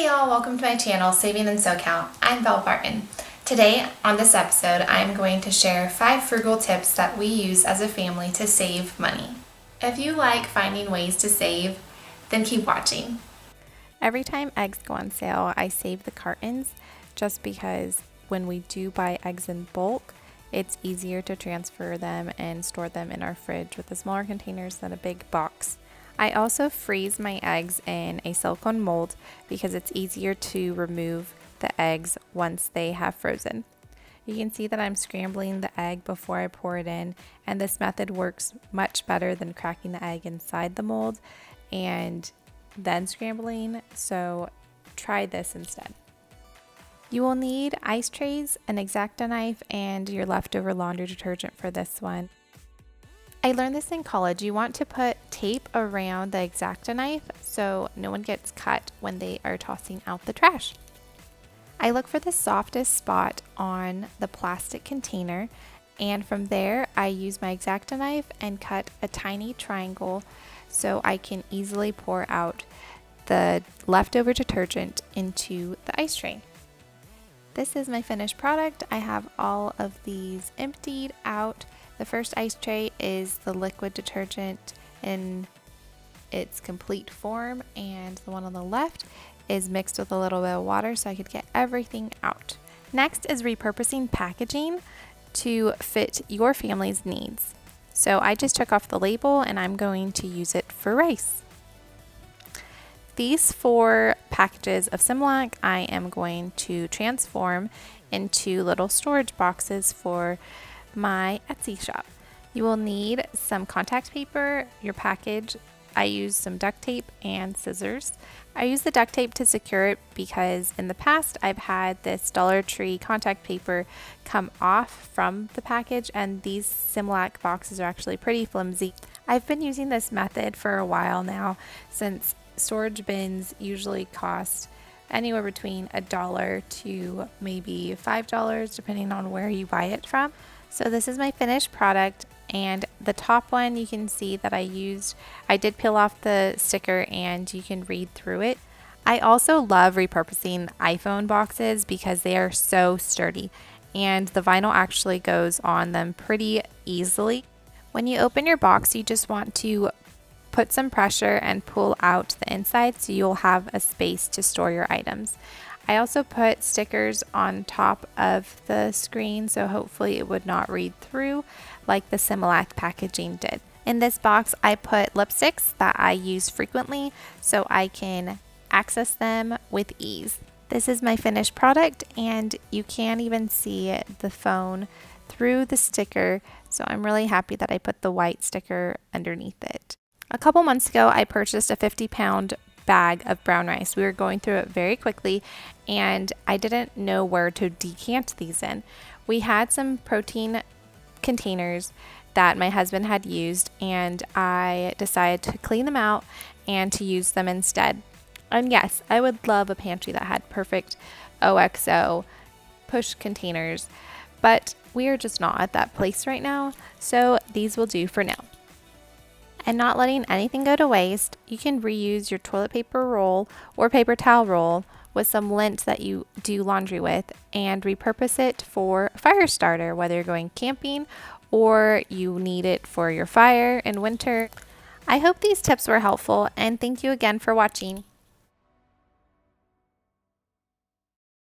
Hey y'all, welcome to my channel, Saving in SoCal. I'm Belle Barton. Today, on this episode, I'm going to share 5 frugal tips that we use as a family to save money. If you like finding ways to save, then keep watching. Every time eggs go on sale, I save the cartons just because when we do buy eggs in bulk, it's easier to transfer them and store them in our fridge with the smaller containers than a big box. I also freeze my eggs in a silicone mold because it's easier to remove the eggs once they have frozen. You can see that I'm scrambling the egg before I pour it in, and this method works much better than cracking the egg inside the mold and then scrambling, so try this instead. You will need ice trays, an X-Acto knife, and your leftover laundry detergent for this one. I learned this in college. You want to put tape around the X-Acto knife so no one gets cut when they are tossing out the trash. I look for the softest spot on the plastic container, and from there I use my X-Acto knife and cut a tiny triangle so I can easily pour out the leftover detergent into the ice tray. This is my finished product. I have all of these emptied out. The first ice tray is the liquid detergent in its complete form, and the one on the left is mixed with a little bit of water so I could get everything out. Next is repurposing packaging to fit your family's needs. So I just took off the label and I'm going to use it for rice. These 4 packages of Similac I am going to transform into little storage boxes for my Etsy shop. You will need some contact paper, your package. I use some duct tape and scissors. I use the duct tape to secure it because in the past I've had this Dollar Tree contact paper come off from the package, and these Similac boxes are actually pretty flimsy. I've been using this method for a while now, since storage bins usually cost anywhere between $1 to maybe $5 depending on where you buy it from. So this is my finished product, and the top one you can see that I did peel off the sticker and you can read through it. I also love repurposing iPhone boxes because they are so sturdy and the vinyl actually goes on them pretty easily. When you open your box, you just want to put some pressure and pull out the inside so you'll have a space to store your items. I also put stickers on top of the screen so hopefully it would not read through like the Similac packaging did. In this box I put lipsticks that I use frequently so I can access them with ease. This is my finished product, and you can even see the phone through the sticker, so I'm really happy that I put the white sticker underneath it. A couple months ago I purchased a 50-pound bag of brown rice. We were going through it very quickly and I didn't know where to decant these in. We had some protein containers that my husband had used, and I decided to clean them out and to use them instead. And yes, I would love a pantry that had perfect OXO push containers, but we are just not at that place right now, so these will do for now. And not letting anything go to waste, you can reuse your toilet paper roll or paper towel roll with some lint that you do laundry with and repurpose it for a fire starter, whether you're going camping or you need it for your fire in winter. I hope these tips were helpful, and thank you again for watching.